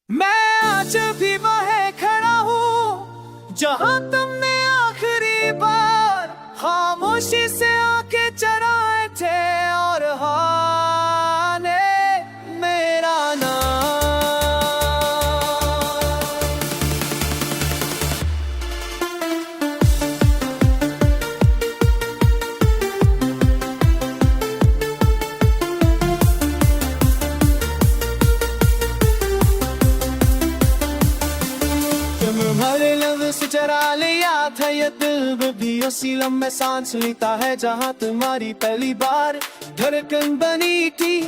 मैं आज भी वहीं खड़ा हूँ जहाँ तुमने आखिरी बार खामोशी से आके चराए थे और हाँ ने मेरा नाम। तुम्हारे लफ्ज़ से चरा लिया था ये दिल भी उसी लम्हे सांस लेता है जहाँ तुम्हारी पहली बार धड़कन बनी थी।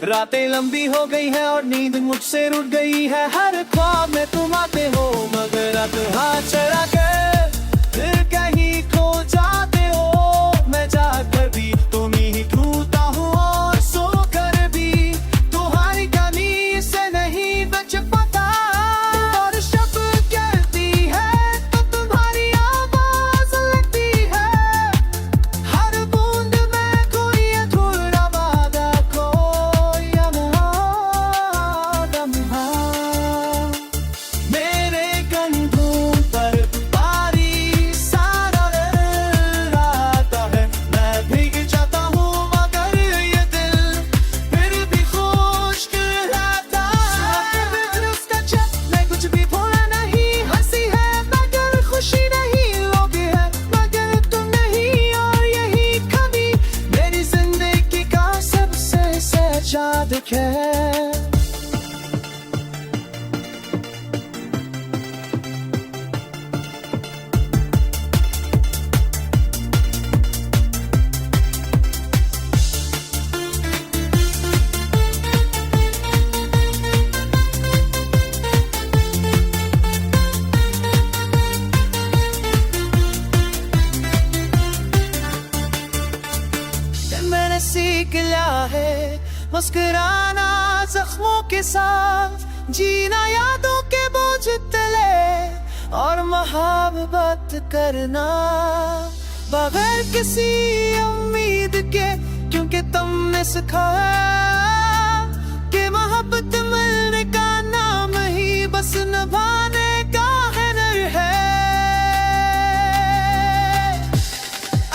रातें लंबी हो गई है और नींद मुझसे रुठ गई है। हर ख्वाब में तुम आते हो मगर रात हाथ चढ़ा कर फिर कहीं खो जाते हो। मैं जाकर भी तुम ही ढूंढता हूँ और सो कर भी तुम्हारी कमी से नहीं बच पाता। और शब कहती है तो तुम्हारी आवाज लगती है। हर बूंद में कोई अधूरा वादा, कोई अधूरा लम्हा। मेरे कंधों पर भारी सारा रहता है। मैं भीग जाता हूँ मगर ये दिल फिर भी खुश्क रहता है। उसका चेहरा कुछ भी भूला नहीं, हंसी है मगर खुशी नहीं, लोग है मगर तुम नहीं। और यही कमी मेरी जिंदगी का सबसे सच्चा है। मैंने सीख लिया है मुस्कुराना जख्मों के साथ, जीना यादों के बोझ तले और मोहब्बत करना बगैर किसी उम्मीद के। क्योंकि तुमने सिखाया कि मोहब्बत मिलने का नाम ही बस निभाने का हुनर है।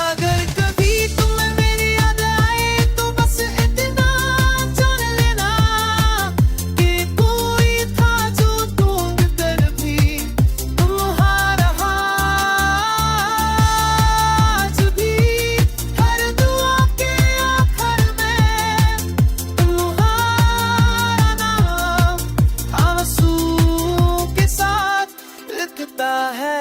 अगर कभी तुम्हें मेरी याद आए तो बस इतना जान लेना कि कोई था जो ढूंढ कर भी तुम्हारा आज भी। हर दुआ के आखिर में तुम्हारा नाम आंसू के साथ लिखता है।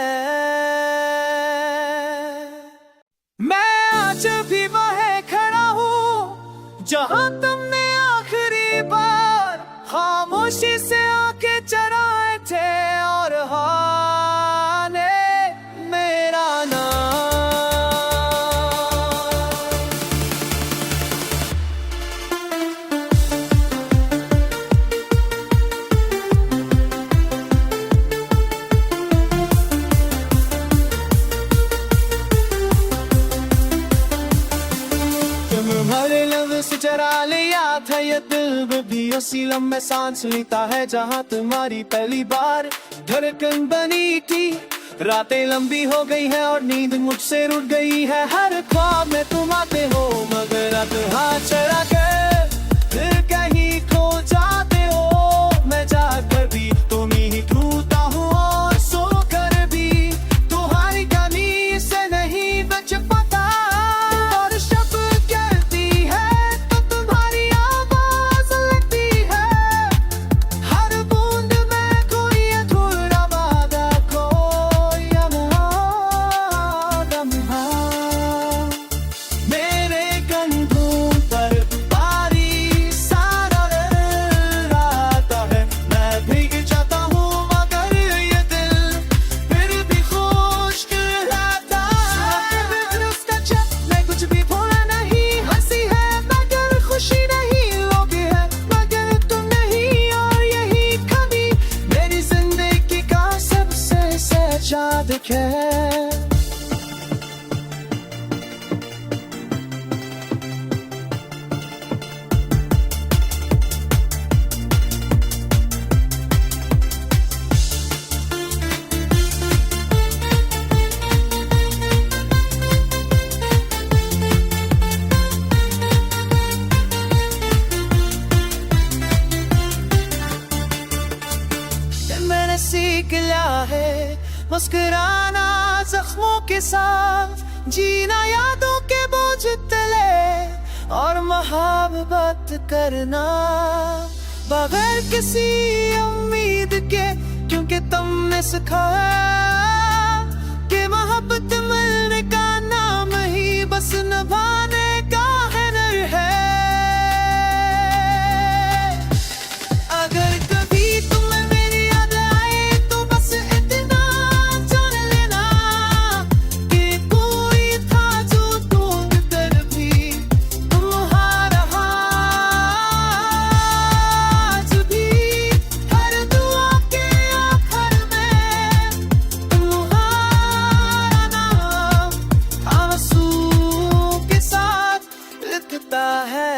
मैं आज भी वहीं खड़ा हूँ जहाँ तुमने आखिरी बार खामोशी से आके चराए थे और हाँ ने मेरा नाम। तुम्हारे लफ्ज़ से चरा लिया था ये दिल भी उसी लम्हे सांस लेता है जहाँ तुम्हारी पहली बार धड़कन बनी थी। रातें लंबी हो गई है और नींद मुझसे रुठ गई है। हर ख्वाब में तुम आते हो मगर रात हाथ चढ़ा कर फिर कहीं खो जाते हो। मैं जाकर भी तुम ही ढूंढता हूँ और सो कर भी तुम्हारी कमी से नहीं बच पाता। और शब कहती है तो तुम्हारी आवाज लगती है। हर बूंद में कोई अधूरा वादा, कोई अधूरा लम्हा। मेरे कंधों पर सीख लिया है मुस्कुराना जख्मों के साथ, जीना यादों के बोझ तले और मोहब्बत करना बगैर किसी उम्मीद के, क्योंकि तुमने सिखाया कि मोहब्बत मिलने का नाम ही बस निभाने का हुनर है। अगर कभी तुम्हें मेरी याद आए तो बस इतना जान लेना कि कोई था जो ढूंढ कर भी तुम्हारा आज भी हर दुआ के आखिर में तुम्हारा नाम आंसू के साथ लिखता है।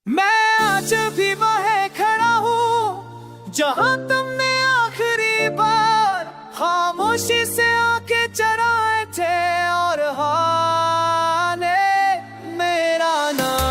मैं आज भी वहीं खड़ा हूँ जहाँ तुमने आखिरी बार खामोशी से आंखें चराए थे और हाँ ने मेरा नाम।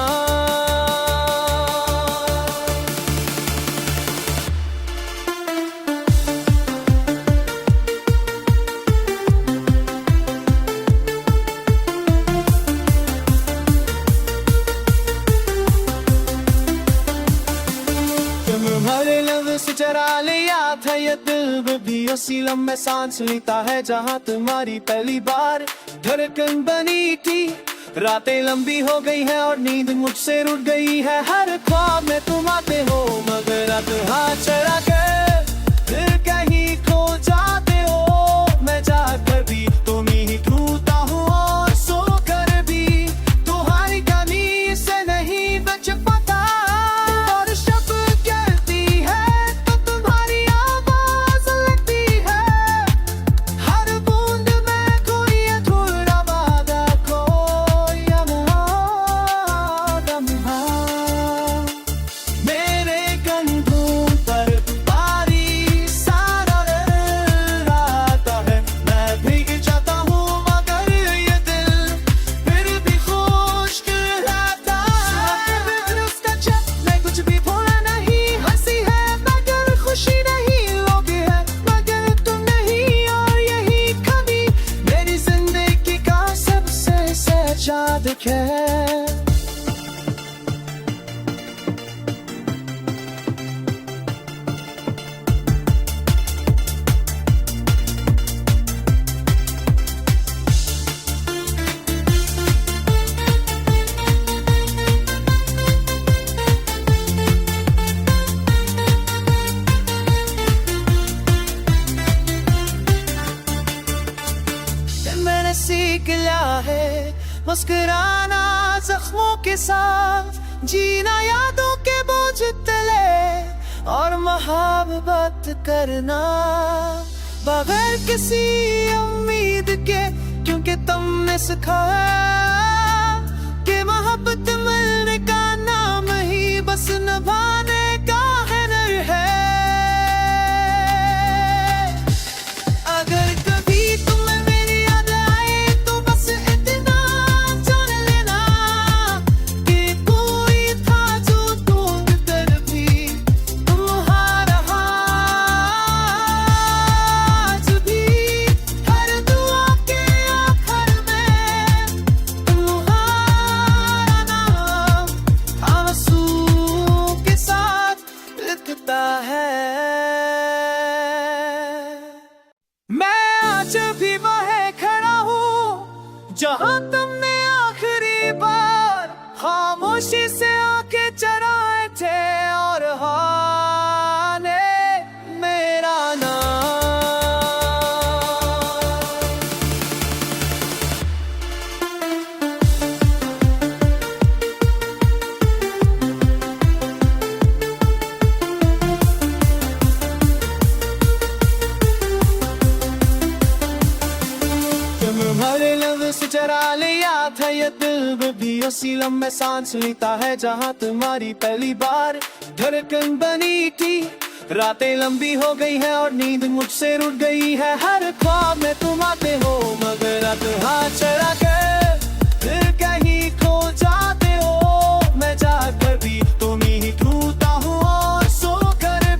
तुम्हारे लफ्ज़ से चरा लिया था ये दिल भी उसी लम्हे सांस लेता है जहाँ तुम्हारी पहली बार धड़कन बनी थी। रातें लंबी हो गई है और नींद मुझसे रुठ गई है, हर ख्वाब में तुम आते हो मगर रात हाथ चरा कर फिर कहीं खो जाते हो। मैं जाकर भी तुम ही ढूंढता हूँ और सो कर भी तुम्हारी कमी से नहीं बच पाता। और शब कहती है तो तुम्हारी आवाज लगती है, हर बूंद में कोई अधूरा वादा, कोई अधूरा लम्हा। मेरे कंधों पर भारी सारा रहता है, मैं भीग जाता हूँ मगर ये दिल फिर भी खुश्क रहता है। फिर उसका मैं कुछ भी भूला नहीं, हंसी है मगर खुशी नहीं, लोग है मगर तुम नहीं, और यही कभी मेरी जिंदगी का सबसे सच्चा दुख है। मैंने सीख लिया है मुस्कुराना जख्मों के साथ, जीना यादों के बोझ तले और मोहब्बत करना बगैर किसी उम्मीद के, क्योंकि तुमने सिखाया कि मोहब्बत मिलने का नाम ही बस निभाने का हुनर है। अगर कभी तुम्हें मेरी याद आए तो बस इतना जान लेना कि कोई था जो ढूंढ कर भी तुम्हारा आज भी हर दुआ के आखिर में तुम्हारा नाम आंसू के साथ लिखता है। मैं आज भी वहीं खड़ा हूँ जहाँ तुमने आखिरी बार खामोशी से आंखें चराए थे और हाँ ने मेरा नाम। तुम्हारे लफ्ज़ से चरा लिया था ये दिल भी उसी लम्हे सांस लेता है जहाँ तुम्हारी पहली बार धड़कन बनी थी। रातें लंबी हो गई है और नींद मुझसे रुठ गई है, हर ख्वाब में तुम आते हो मगर रात हाथ चरा कर फिर कहीं खो जाते हो। मैं जाकर भी तुम ही ढूंढता हूँ और सो कर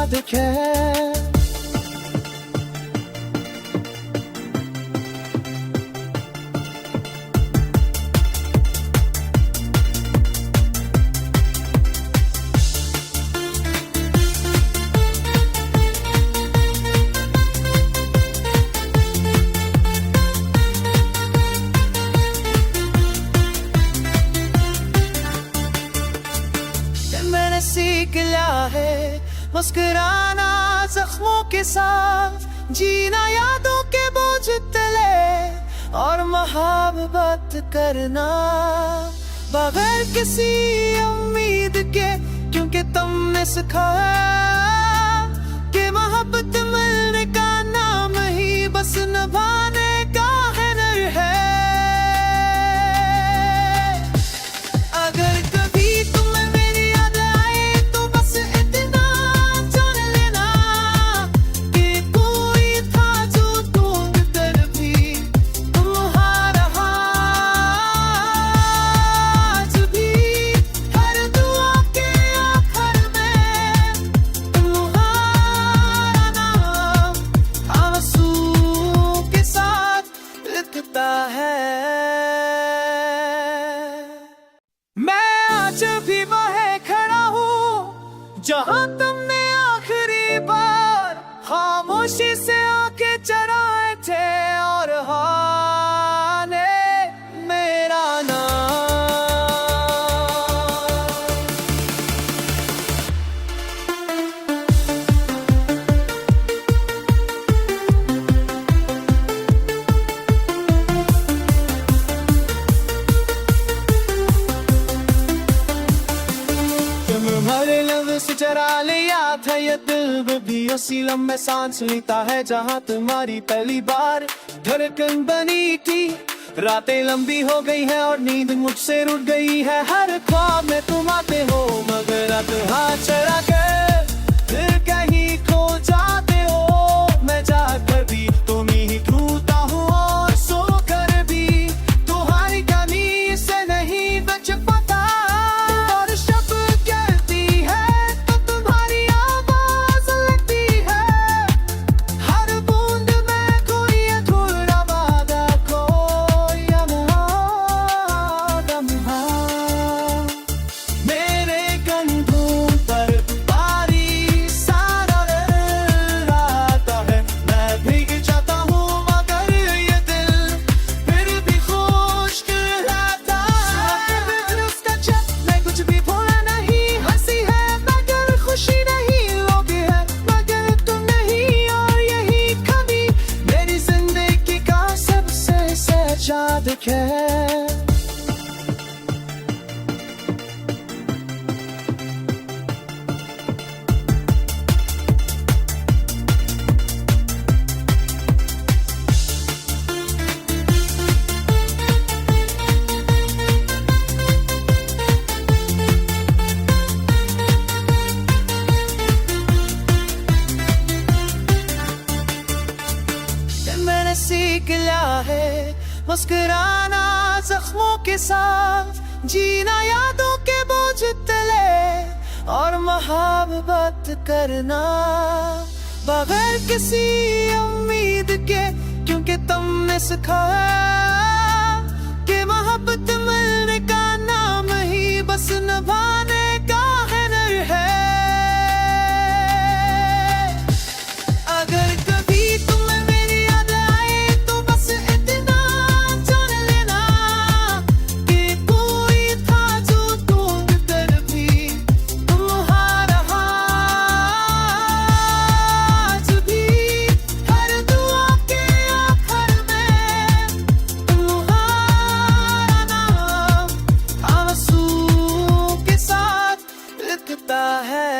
साधक है। मैंने सीख लिया है मुस्कुराना जख्मों के साथ, जीना यादों के बोझ तले और मोहब्बत करना बगैर किसी उम्मीद के, क्योंकि तुमने सिखाया कि मोहब्बत मिलने का नाम ही बस निभाने का हुनर है। अगर कभी तुम्हें मेरी याद आए तो बस इतना जान लेना कि कोई था जो ढूंढ कर भी तुम्हारा आज भी हर दुआ के आखिर में तुम्हारा नाम आंसू के साथ लिखता है। मैं आज भी वहीं खड़ा हूँ जहाँ तुमने आखिरी बार खामोशी से आंखें चराए थे और हाँ ने मेरा नाम। तुम्हारे लफ्ज़ से चरा लिया था ये दिल भी उसी लम्हे सांस लेता है जहाँ तुम्हारी पहली बार धड़कन बनी थी। रातें लंबी हो गई है और नींद मुझसे रुक गई है, हर ख्वाब में तुम आते हो मगर अब हाथ चढ़ा कर फिर कहीं खो जाते हो। मैं जाकर भी तुम ही ढूंढता हूँ और सो कर भी तुम्हारी कमी से नहीं बच पाता। और शब्द कहती है तो तुम्हारी आवाज लगती है, हर बूंद में कोई अधूरा वादा, कोई अधूरा लम्हा। मेरे कंधों पर भारी सारा दिल आता है, मैं भीग जाता हूँ मगर ये दिल फिर भी खुश्क रहता है। उसका छत में कुछ भी भूला नहीं, हंसी है मगर खुशी नहीं, लोग है मगर तुम नहीं, और यही कमी मेरी जिंदगी का सबसे साधक है। मैंने सीख लिया है मुस्कुराना जख्मों के साथ, जीना यादों के बोझ तले और मोहब्बत करना बगैर किसी उम्मीद के, क्योंकि तुमने सिखाया कि मोहब्बत मिलने का नाम ही बस निभाने का हुनर है। अगर कभी तुम्हें मेरी याद आए तो बस इतना जान लेना कि कोई था जो ढूंढ कर भी तुम्हारा आज भी हर दुआ के आखिर में तुम्हारा नाम आंसू के साथ लिखता है।